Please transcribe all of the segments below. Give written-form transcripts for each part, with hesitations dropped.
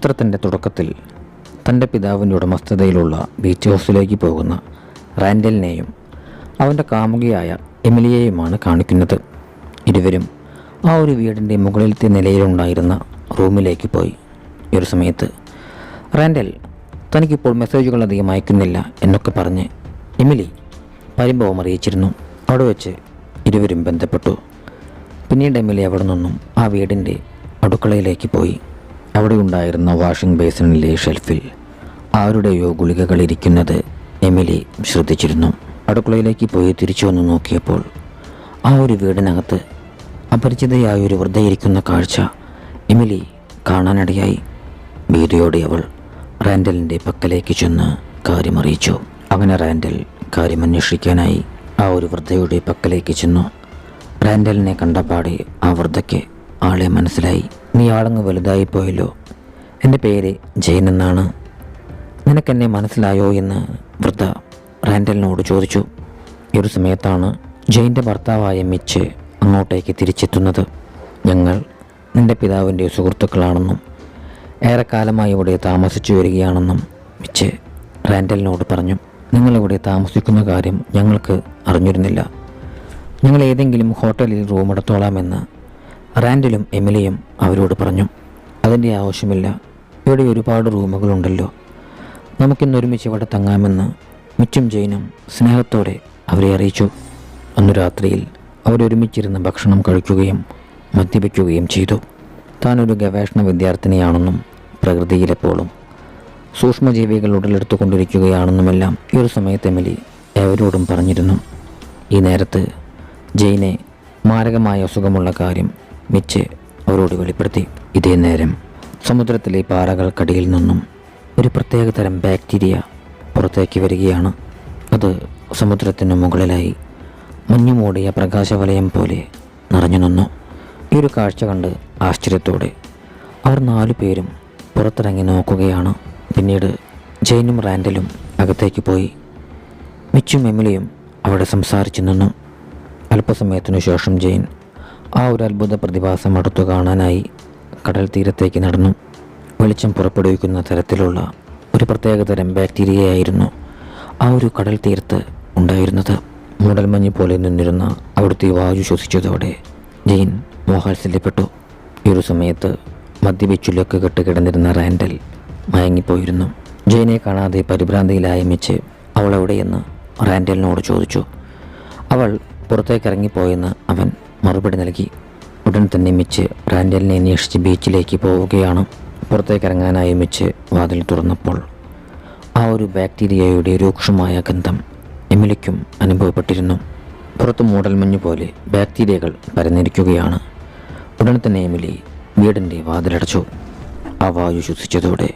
ചിത്രത്തിൻ്റെ തുടക്കത്തിൽ തൻ്റെ പിതാവിൻ്റെ ഉടമസ്ഥതയിലുള്ള ബീച്ച് ഹൗസിലേക്ക് പോകുന്ന റാൻഡലിനെയും അവൻ്റെ കാമുകിയായ എമിലിയെയുമാണ് കാണിക്കുന്നത്. ഇരുവരും ആ ഒരു വീടിൻ്റെ മുകളിലത്തെ നിലയിലുണ്ടായിരുന്ന റൂമിലേക്ക് പോയി. ഈ ഒരു സമയത്ത് റാൻഡൽ തനിക്കിപ്പോൾ മെസ്സേജുകൾ അധികം അയക്കുന്നില്ല എന്നൊക്കെ പറഞ്ഞ് എമിലി പരിഭവം അറിയിച്ചിരുന്നു. അവിടെ വെച്ച് ഇരുവരും ബന്ധപ്പെട്ടു. പിന്നീട് എമിലി അവിടെ നിന്നും ആ വീടിൻ്റെ അടുക്കളയിലേക്ക് പോയി. അവിടെ ഉണ്ടായിരുന്ന വാഷിംഗ് ബേസിനിലെ ഷെൽഫിൽ ആരുടെയോ ഗുളികകൾ ഇരിക്കുന്നത് എമിലി ശ്രദ്ധിച്ചിരുന്നു. അടുക്കളയിലേക്ക് പോയി തിരിച്ചു വന്ന് നോക്കിയപ്പോൾ ആ ഒരു വീടിനകത്ത് അപരിചിതയായൊരു വൃദ്ധയിരിക്കുന്ന കാഴ്ച എമിലി കാണാനിടയായി. ഭീതിയോടെ അവൾ റാൻഡലിൻ്റെ പക്കലേക്ക് ചെന്ന് കാര്യമറിയിച്ചു. അങ്ങനെ റാൻഡൽ കാര്യമന്വേഷിക്കാനായി ആ ഒരു വൃദ്ധയുടെ പക്കലേക്ക് ചെന്നു. റാൻഡലിനെ കണ്ടപാടെ ആ വൃദ്ധയ്ക്ക് ആളെ മനസ്സിലായി. നീ ആളങ്ങ് വലുതായി പോയല്ലോ. എൻ്റെ പേര് ജെയിൻ എന്നാണ്. നിനക്കെന്നെ മനസ്സിലായോ എന്ന് വൃദ്ധ റാൻഡലിനോട് ചോദിച്ചു. ഈ ഒരു സമയത്താണ് ജെയിൻ്റെ ഭർത്താവായ മിച്ച് അങ്ങോട്ടേക്ക് തിരിച്ചെത്തുന്നത്. ഞങ്ങൾ നിൻ്റെ പിതാവിൻ്റെ സുഹൃത്തുക്കളാണെന്നും ഏറെക്കാലമായി ഇവിടെ താമസിച്ചു വരികയാണെന്നും മിച്ച് റാൻഡലിനോട് പറഞ്ഞു. നിങ്ങളിവിടെ താമസിക്കുന്ന കാര്യം ഞങ്ങൾക്ക് അറിഞ്ഞിരുന്നില്ല. ഞങ്ങൾ ഏതെങ്കിലും ഹോട്ടലിൽ റൂം എടുത്തോളാമെന്ന് റാൻഡലും എമിലിയും അവരോട് പറഞ്ഞു. അതിൻ്റെ ആവശ്യമില്ല, ഇവിടെ ഒരുപാട് റൂമുകളുണ്ടല്ലോ. നമുക്കിന്നൊരുമിച്ച് ഇവിടെ തങ്ങാമെന്ന് മിച്ചും ജെയിനും സ്നേഹത്തോടെ അവരെ അറിയിച്ചു. അന്നു രാത്രിയിൽ അവരൊരുമിച്ചിരുന്ന് ഭക്ഷണം കഴിക്കുകയും മദ്യപിക്കുകയും ചെയ്തു. താനൊരു ഗവേഷണ വിദ്യാർത്ഥിനിയാണെന്നും പ്രകൃതിയിലെപ്പോഴും സൂക്ഷ്മജീവികൾ ഉടലെടുത്തുകൊണ്ടിരിക്കുകയാണെന്നുമെല്ലാം ഈ ഒരു സമയത്ത് എമിലി എവരോടും പറഞ്ഞിരുന്നു. ഈ നേരത്ത് ജെയിനെ മാരകമായ അസുഖമുള്ള കാര്യം മിച്ച് അവരോട് വെളിപ്പെടുത്തി. ഇതേ നേരം സമുദ്രത്തിലെ പാറകൾക്കടിയിൽ നിന്നും ഒരു പ്രത്യേകതരം ബാക്ടീരിയ പുറത്തേക്ക് വരികയാണ്. അത് സമുദ്രത്തിന് മുകളിലായി മഞ്ഞുമൂടിയ പ്രകാശവലയം പോലെ നിറഞ്ഞു നിന്നു. ഈ ഒരു കാഴ്ച കണ്ട് ആശ്ചര്യത്തോടെ അവർ 4 പേരും പുറത്തിറങ്ങി നോക്കുകയാണ്. പിന്നീട് ജെയിനും റാൻഡലും അകത്തേക്ക് പോയി. മിച്ചും എമിലിയും അവിടെ സംസാരിച്ചു നിന്നു. അല്പസമയത്തിനു ശേഷം ജെയിൻ ആ ഒരു അത്ഭുത പ്രതിഭാസം അടുത്തു കാണാനായി കടൽ തീരത്തേക്ക് നടന്നു. വെളിച്ചം പുറപ്പെടുവിക്കുന്ന തരത്തിലുള്ള ഒരു പ്രത്യേകതരം ബാക്ടീരിയയായിരുന്നു ആ ഒരു കടൽ തീരത്ത് ഉണ്ടായിരുന്നത്. മൂടൽമഞ്ഞ് പോലെ നിന്നിരുന്ന അവിടുത്തെ വായു ശ്വസിച്ചതോടെ ജെയിൻ മോഹാത്സല്യപ്പെട്ടു. ഈ ഒരു സമയത്ത് മദ്യപിച്ചുലൊക്കെ കെട്ടുകിടന്നിരുന്ന റാൻഡൽ മയങ്ങിപ്പോയിരുന്നു. ജെയിനെ കാണാതെ പരിഭ്രാന്തിയിലായ മിച്ച് അവൾ എവിടെയെന്ന് റാൻഡലിനോട് ചോദിച്ചു. അവൾ പുറത്തേക്കിറങ്ങിപ്പോയെന്ന് അവൻ മറുപടി നൽകി. ഉടൻ തന്നെ മിച്ച് റാൻഡലിനെ അന്വേഷിച്ച് ബീച്ചിലേക്ക് പോവുകയാണ്. പുറത്തേക്കിറങ്ങാനായി മിച്ച് വാതിൽ തുറന്നപ്പോൾ ആ ഒരു ബാക്ടീരിയയുടെ രൂക്ഷമായ ഗന്ധം എമിലിക്കും അനുഭവപ്പെട്ടിരുന്നു. പുറത്ത് മൂടൽമഞ്ഞ് പോലെ ബാക്ടീരിയകൾ പരന്നിരിക്കുകയാണ്. ഉടൻ തന്നെ എമിലി വീടിൻ്റെ വാതിലടച്ചു. ആ വായു ശ്വസിച്ചതോടെ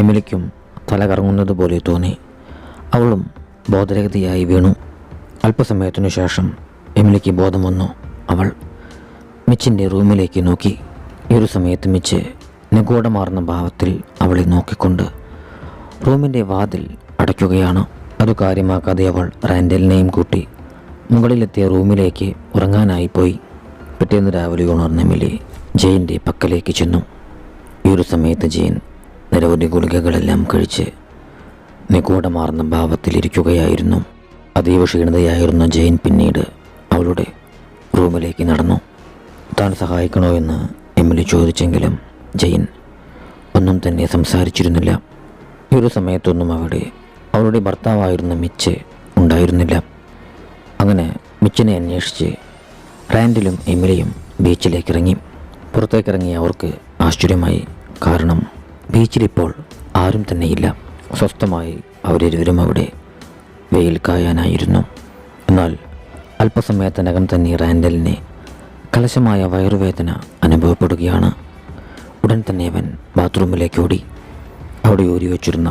എമിലിക്കും തല കറങ്ങുന്നത് പോലെ തോന്നി. അവളും ബോധരഹിതയായി വീണു. അല്പസമയത്തിനു ശേഷം എമിലിക്ക് ബോധം വന്നു. അവൾ മിച്ചിൻ്റെ റൂമിലേക്ക് നോക്കി. ഈ ഒരു സമയത്ത് മിച്ച് നിഗൂഢമാർന്ന ഭാവത്തിൽ അവളെ നോക്കിക്കൊണ്ട് റൂമിൻ്റെ വാതിൽ അടയ്ക്കുകയാണ്. അത് കാര്യമാക്കാതെ അവൾ റാൻഡലിനെയും കൂട്ടി മുകളിലെത്തിയ റൂമിലേക്ക് ഉറങ്ങാനായി പോയി. പിറ്റേന്ന് രാവിലെ ഉണർന്ന എമിലി ജെയിൻ്റെ പക്കലേക്ക് ചെന്നു. ഈ ഒരു സമയത്ത് ജെയിൻ നിരവധി ഗുളികകളെല്ലാം കഴിച്ച് നിഗൂഢമാർന്ന ഭാവത്തിലിരിക്കുകയായിരുന്നു. അതീവ ക്ഷീണിതയായിരുന്ന ജെയിൻ പിന്നീട് അവളുടെ റൂമിലേക്ക് നടന്നു. താൻ സഹായിക്കണോ എന്ന് എമിലി ചോദിച്ചെങ്കിലും ജെയിൻ ഒന്നും തന്നെ സംസാരിച്ചിരുന്നില്ല. ഈ ഒരു സമയത്തൊന്നും അവിടെ അവളുടെ ഭർത്താവായിരുന്ന മിച്ച് ഉണ്ടായിരുന്നില്ല. അങ്ങനെ മിച്ചിനെ അന്വേഷിച്ച് റാൻഡലും എമിലിയും ബീച്ചിലേക്ക് ഇറങ്ങി. പുറത്തേക്കിറങ്ങി അവർക്ക് ആശ്ചര്യമായി. കാരണം ബീച്ചിലിപ്പോൾ ആരും തന്നെയില്ല. സ്വസ്ഥമായി അവരിരുവരും അവിടെ വെയിൽ കായാനായിരുന്നു. എന്നാൽ അല്പസമയത്തിനകം തന്നെ റാൻഡലിനെ കലശമായ വയറുവേദന അനുഭവപ്പെടുകയാണ്. ഉടൻ തന്നെ അവൻ ബാത്റൂമിലേക്ക് ഓടി. അവിടെ ഊരി വെച്ചിരുന്ന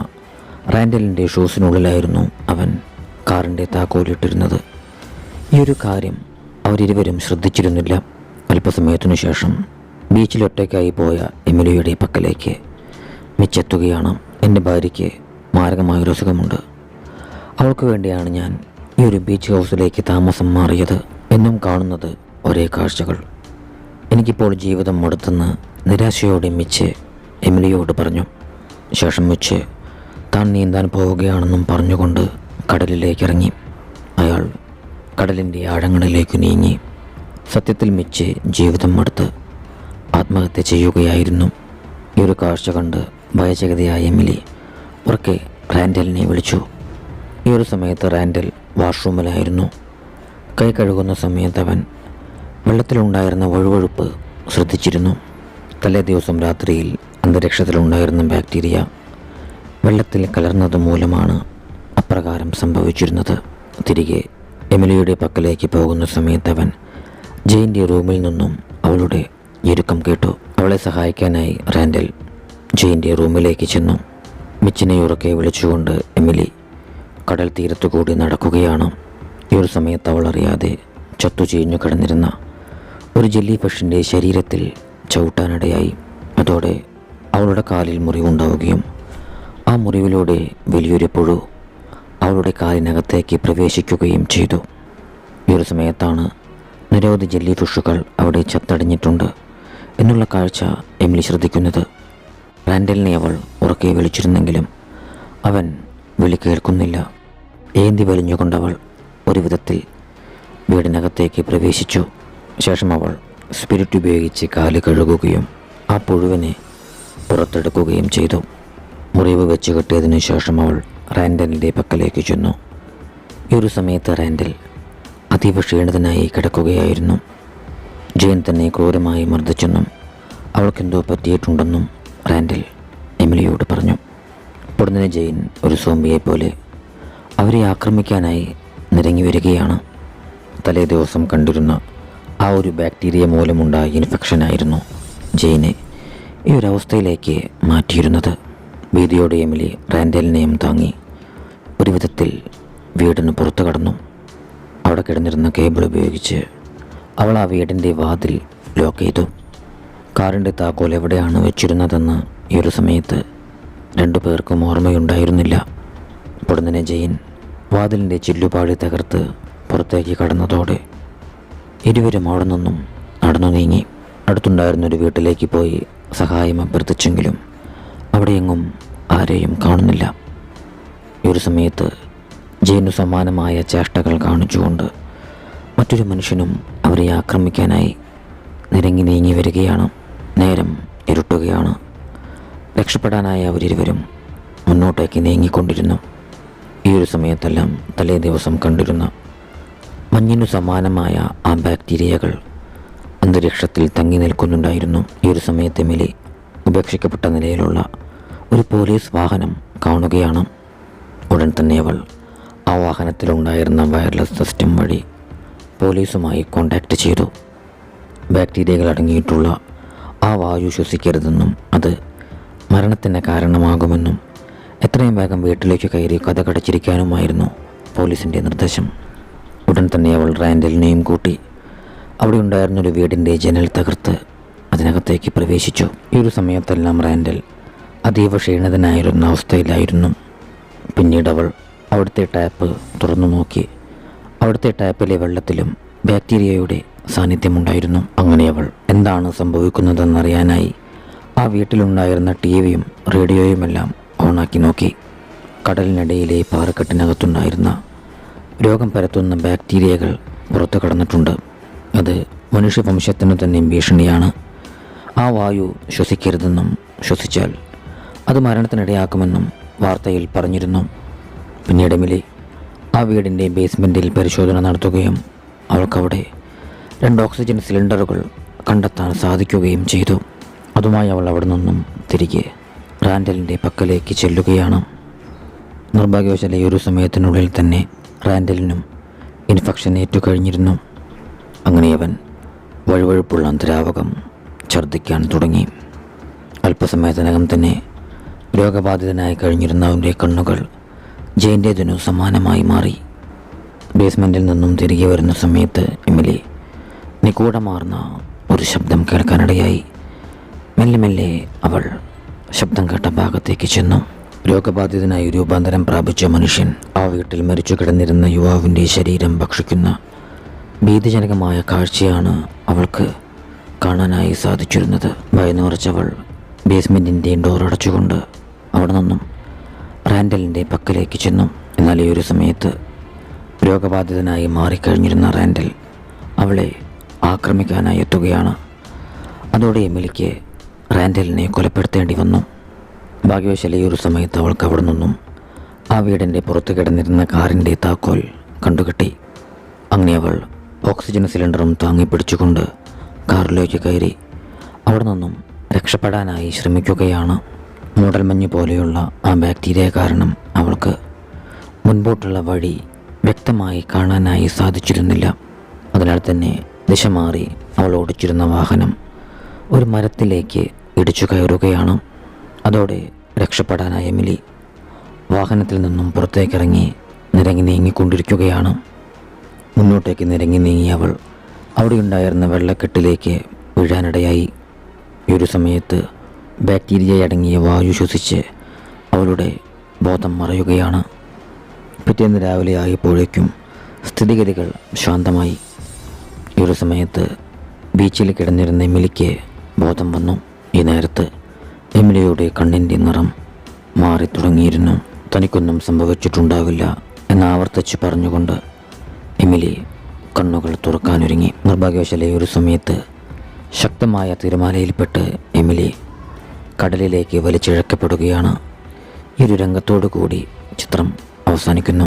റാൻഡലിൻ്റെ ഷൂസിനുള്ളിലായിരുന്നു അവൻ കാറിൻ്റെ താക്കോലിട്ടിരുന്നത്. ഈ ഒരു കാര്യം അവരിരുവരും ശ്രദ്ധിച്ചിരുന്നില്ല. അല്പസമയത്തിനു ശേഷം ബീച്ചിലൊറ്റയ്ക്കായി പോയ എമിലിയുടെ പക്കലേക്ക് മിച്ചെത്തുകയാണ്. എൻ്റെ ഭാര്യയ്ക്ക് മാരകമായൊരു അസുഖമുണ്ട്. അവൾക്ക് വേണ്ടിയാണ് ഞാൻ ഈ ഒരു ബീച്ച് ഹൗസിലേക്ക് താമസം മാറിയത്. എന്നും കാണുന്നത് ഒരേ കാഴ്ചകൾ. എനിക്കിപ്പോൾ ജീവിതം മടുത്തെന്ന് നിരാശയോടെ മിച്ച് എമിലിയോട് പറഞ്ഞു. ശേഷം വെച്ച് താൻ നീന്താൻ പോവുകയാണെന്നും പറഞ്ഞുകൊണ്ട് കടലിലേക്കിറങ്ങി. അയാൾ കടലിൻ്റെ ആഴങ്ങളിലേക്ക് നീങ്ങി. സത്യത്തിൽ മിച്ച് ജീവിതം മടുത്ത് ആത്മഹത്യ ചെയ്യുകയായിരുന്നു. ഈ ഒരു കാഴ്ച കണ്ട് ഭയചകിതയായ എമിലി ഉറക്കെ റാൻഡലിനെ വിളിച്ചു. ഈ ഒരു സമയത്ത് റാൻഡൽ വാഷ്റൂമിലായിരുന്നു. കൈ കഴുകുന്ന സമയത്ത് അവൻ വെള്ളത്തിലുണ്ടായിരുന്ന വഴുവഴുപ്പ് ശ്രദ്ധിച്ചിരുന്നു. തലേ ദിവസം രാത്രിയിൽ അന്തരീക്ഷത്തിലുണ്ടായിരുന്ന ബാക്ടീരിയ വെള്ളത്തിൽ കലർന്നത് മൂലമാണ് അപ്രകാരം സംഭവിച്ചിരുന്നത്. തിരികെ എമിലിയുടെ പക്കലേക്ക് പോകുന്ന സമയത്ത് അവൻ ജെയിൻ്റെ റൂമിൽ നിന്നും അവളുടെ ഞെരുക്കം കേട്ടു. അവളെ സഹായിക്കാനായി റാൻഡൽ ജെയിൻ്റെ റൂമിലേക്ക് ചെന്നു. മിച്ചിനെ ഉറക്കെ വിളിച്ചുകൊണ്ട് എമിലി കടൽ തീരത്തുകൂടി നടക്കുകയാണ്. ഈ ഒരു സമയത്ത് അവൾ അറിയാതെ ചത്തു ചീഞ്ഞു കിടന്നിരുന്ന ഒരു ജെല്ലി ഫിഷിൻ്റെ ശരീരത്തിൽ ചവിട്ടാനിടയായി. അതോടെ അവളുടെ കാലിൽ മുറിവുണ്ടാവുകയും ആ മുറിവിലൂടെ വലിയൊരു പുഴു അവളുടെ കാലിനകത്തേക്ക് പ്രവേശിക്കുകയും ചെയ്തു. ഈ ഒരു സമയത്താണ് നിരവധി ജെല്ലി ഫിഷുകൾ അവിടെ ചത്തടിഞ്ഞിട്ടുണ്ട് എന്നുള്ള കാഴ്ച എമിലി ശ്രദ്ധിക്കുന്നത്. റാൻഡലിനെ അവൾ ഉറക്കെ വിളിച്ചിരുന്നെങ്കിലും അവൻ വിളി കേൾക്കുന്നില്ല. ഏന്തി വലിഞ്ഞുകൊണ്ടവൾ ഒരു വിധത്തിൽ വീടിനകത്തേക്ക് പ്രവേശിച്ചു. ശേഷം അവൾ സ്പിരിറ്റ് ഉപയോഗിച്ച് കാല് കഴുകുകയും ആ പുഴുവിനെ പുറത്തെടുക്കുകയും ചെയ്തു. മുറിവ് വെച്ച് കെട്ടിയതിനു ശേഷം അവൾ റാൻഡലിൻ്റെ പക്കലേക്ക് ചെന്നു. ഈ ഒരു സമയത്ത് റാൻഡൽ അതീവ ക്ഷീണിതനായി കിടക്കുകയായിരുന്നു. ജെയിൻ തന്നെ ക്രൂരമായി മർദ്ദിച്ചെന്നും അവൾക്കെന്തോ പറ്റിയിട്ടുണ്ടെന്നും റാൻഡൽ എമിലിയോട് പറഞ്ഞു. പൊടുന്നനെ ജെയിൻ ഒരു സോംബിയെപ്പോലെ അവരെ ആക്രമിക്കാനായി നിരങ്ങി വരികയാണ്. തലേ ദിവസം കണ്ടിരുന്ന ആ ഒരു ബാക്ടീരിയ മൂലമുണ്ടായ ഇൻഫെക്ഷനായിരുന്നു ജെയിനെ ഈ ഒരു അവസ്ഥയിലേക്ക് മാറ്റിയിരുന്നത്. ഭീതിയോടെ എമിലി റാൻഡലിനെയും താങ്ങി ഒരു വിധത്തിൽ വീടിന് പുറത്തു കടന്നു. അവിടെ കിടന്നിരുന്ന കേബിൾ ഉപയോഗിച്ച് അവൾ ആ വീടിൻ്റെ വാതിൽ ലോക്ക് ചെയ്തു. കാറിൻ്റെ താക്കോൽ എവിടെയാണ് വെച്ചിരുന്നതെന്ന് ഈ ഒരു സമയത്ത് രണ്ടു പേർക്കും ഓർമ്മയുണ്ടായിരുന്നില്ല. പൊടുന്നനെ ജെയിൻ വാതിലിൻ്റെ ചില്ലുപാടി തകർത്ത് പുറത്തേക്ക് കടന്നതോടെ ഇരുവരും അവിടെ നിന്നും നടന്നു നീങ്ങി. അടുത്തുണ്ടായിരുന്നൊരു വീട്ടിലേക്ക് പോയി സഹായം അഭ്യർത്ഥിച്ചെങ്കിലും അവിടെയെങ്ങും ആരെയും കാണുന്നില്ല. ഈ ഒരു സമയത്ത് ജെയിനു സമാനമായ ചേഷ്ടകൾ കാണിച്ചുകൊണ്ട് മറ്റൊരു മനുഷ്യനും അവരെ ആക്രമിക്കാനായി നിരങ്ങി നീങ്ങി വരികയാണ്. നേരം ഇരുട്ടുകയാണ്. രക്ഷപ്പെടാനായി അവരിരുവരും മുന്നോട്ടേക്ക് നീങ്ങിക്കൊണ്ടിരുന്നു. ഈ ഒരു സമയത്തെല്ലാം തലേ ദിവസം കണ്ടിരുന്ന മഞ്ഞിനു സമാനമായ ആ ബാക്ടീരിയകൾ അന്തരീക്ഷത്തിൽ തങ്ങി നിൽക്കുന്നുണ്ടായിരുന്നു. ഈ ഒരു സമയത്ത് എമിലി ഉപേക്ഷിക്കപ്പെട്ട നിലയിലുള്ള ഒരു പോലീസ് വാഹനം കാണുകയാണ്. ഉടൻ തന്നെ അവൾ ആ വാഹനത്തിലുണ്ടായിരുന്ന വയർലെസ് സിസ്റ്റം വഴി പോലീസുമായി കോണ്ടാക്ട് ചെയ്തു. ബാക്ടീരിയകൾ അടങ്ങിയിട്ടുള്ള ആ വായു ശ്വസിക്കരുതെന്നും അത് മരണത്തിന് കാരണമാകുമെന്നും എത്രയും വേഗം വീട്ടിലേക്ക് കയറി കഥ കടച്ചിരിക്കാനുമായിരുന്നു പോലീസിൻ്റെ നിർദ്ദേശം. ഉടൻ തന്നെ അവൾ റാൻഡലിനെയും കൂട്ടി അവിടെ ഉണ്ടായിരുന്നൊരു വീടിൻ്റെ ജനൽ തകർത്ത് അതിനകത്തേക്ക് പ്രവേശിച്ചു. ഈ ഒരു സമയത്തെല്ലാം റാൻഡൽ അതീവ ക്ഷീണിതനായിരുന്ന അവസ്ഥയിലായിരുന്നു. പിന്നീട് അവൾ അവിടുത്തെ ടാപ്പ് തുറന്നു നോക്കി. അവിടുത്തെ ടാപ്പിലെ വെള്ളത്തിലും ബാക്ടീരിയയുടെ സാന്നിധ്യമുണ്ടായിരുന്നു. അങ്ങനെ അവൾ എന്താണ് സംഭവിക്കുന്നതെന്നറിയാനായി ആ വീട്ടിലുണ്ടായിരുന്ന ടിവിയും റേഡിയോയുമെല്ലാം ഓണാക്കി നോക്കി. കടലിനിടയിലെ പാറക്കെട്ടിനകത്തുണ്ടായിരുന്ന രോഗം പരത്തുന്ന ബാക്ടീരിയകൾ പുറത്തു കടന്നിട്ടുണ്ട്. അത് മനുഷ്യവംശത്തിനു തന്നെ ഭീഷണിയാണ്. ആ വായു ശ്വസിക്കരുതെന്നും ശ്വസിച്ചാൽ അത് മരണത്തിനിടയാക്കുമെന്നും വാർത്തയിൽ പറഞ്ഞിരുന്നു. പിന്നീട് എമിലി ആ വീടിൻ്റെ ബേസ്മെൻറ്റിൽ പരിശോധന നടത്തുകയും അവൾക്കവിടെ 2 ഓക്സിജൻ സിലിണ്ടറുകൾ കണ്ടെത്താൻ സാധിക്കുകയും ചെയ്തു. അതുമായി അവൾ അവിടെ നിന്നും തിരികെ റാൻഡലിൻ്റെ പക്കലേക്ക് ചെല്ലുകയാണ്. നിർഭാഗ്യവശാൽ ഈ ഒരു സമയത്തിനുള്ളിൽ തന്നെ റാൻഡലിനും ഇൻഫെക്ഷൻ ഏറ്റുകഴിഞ്ഞിരുന്നു. അങ്ങനെ അവൻ വഴുവഴുപ്പുള്ള ദ്രാവകം ഛർദ്ദിക്കാൻ തുടങ്ങി. അല്പസമയത്തിനകം തന്നെ രോഗബാധിതനായി കഴിഞ്ഞിരുന്ന അവൻ്റെ കണ്ണുകൾ ജെയിൻ്റേതിനു സമാനമായി മാറി. ബേസ്മെൻറ്റിൽ നിന്നും തിരികെ വരുന്ന സമയത്ത് എമിലി നിഗൂഢമാർന്ന ഒരു ശബ്ദം കേൾക്കാനിടയായി. മെല്ലെ മെല്ലെ അവൾ ശബ്ദം കേട്ട ഭാഗത്തേക്ക് ചെന്നു. രോഗബാധിതനായി രൂപാന്തരം പ്രാപിച്ച മനുഷ്യൻ ആ വീട്ടിൽ മരിച്ചു കിടന്നിരുന്ന യുവാവിൻ്റെ ശരീരം ഭക്ഷിക്കുന്ന ഭീതിജനകമായ കാഴ്ചയാണ് അവൾക്ക് കാണാനായി സാധിച്ചിരുന്നത്. ഭയന്നുറച്ചവൾ ബേസ്മെൻറ്റിൻ്റെയും ഡോർ അടച്ചുകൊണ്ട് അവിടെ നിന്നും റാൻഡലിൻ്റെ പക്കലേക്ക് ചെന്നു. എന്നാൽ ഈ ഒരു സമയത്ത് രോഗബാധിതനായി മാറിക്കഴിഞ്ഞിരുന്ന റാൻഡൽ അവളെ ആക്രമിക്കാനായി എത്തുകയാണ്. അതോടെ എമിലിക്ക് റാൻഡലിനെ കൊലപ്പെടുത്തേണ്ടി വന്നു. ഭാഗ്യവശാൽ ഈ ഒരു സമയത്ത് അവൾക്ക് അവിടെ നിന്നും ആ വീടിൻ്റെ പുറത്ത് കിടന്നിരുന്ന കാറിൻ്റെ താക്കോൽ കണ്ടുകിട്ടി. അങ്ങനെ അവൾ ഓക്സിജൻ സിലിണ്ടറും താങ്ങി പിടിച്ചുകൊണ്ട് കാറിലേക്ക് കയറി അവിടെ നിന്നും രക്ഷപ്പെടാനായി ശ്രമിക്കുകയാണ്. മൂടൽമഞ്ഞ് പോലെയുള്ള ആ ബാക്ടീരിയ കാരണം അവൾക്ക് മുൻപോട്ടുള്ള വഴി വ്യക്തമായി കാണാനായി സാധിച്ചിരുന്നില്ല. അതിനാൽ തന്നെ ദിശ മാറി അവൾ ഓടിച്ചിരുന്ന വാഹനം ഒരു മരത്തിലേക്ക് ഇടിച്ചു കയറുകയാണ്. അതോടെ രക്ഷപ്പെടാനായി എമിലി വാഹനത്തിൽ നിന്നും പുറത്തേക്കിറങ്ങി നിരങ്ങി നീങ്ങിക്കൊണ്ടിരിക്കുകയാണ്. മുന്നോട്ടേക്ക് നിരങ്ങി നീങ്ങി അവൾ അവിടെയുണ്ടായിരുന്ന വെള്ളക്കെട്ടിലേക്ക് വീഴാനിടയായി. ഈ ഒരു സമയത്ത് ബാക്ടീരിയ അടങ്ങിയ വായു ശ്വസിച്ച് അവളുടെ ബോധം മറയുകയാണ്. പിറ്റേന്ന് രാവിലെ ആയപ്പോഴേക്കും സ്ഥിതിഗതികൾ ശാന്തമായി. ഈ ഒരു സമയത്ത് ബീച്ചിൽ കിടന്നിരുന്ന എമിലിക്ക് ബോധം വന്നു. ഈ നേരത്ത് എമിലിയുടെ കണ്ണിൻ്റെ നിറം മാറി തുടങ്ങിയിരുന്നു. തനിക്കൊന്നും സംഭവിച്ചിട്ടുണ്ടാവില്ല എന്നാവർത്തിച്ച് പറഞ്ഞുകൊണ്ട് എമിലി കണ്ണുകൾ തുറക്കാനൊരുങ്ങി. നിർഭാഗ്യവശാൽ ഈ ഒരു സമയത്ത് ശക്തമായ തിരമാലയിൽപ്പെട്ട് എമിലി കടലിലേക്ക് വലിച്ചിഴക്കപ്പെടുകയാണ്. ഈ ഒരു രംഗത്തോടു കൂടി ചിത്രം അവസാനിക്കുന്നു.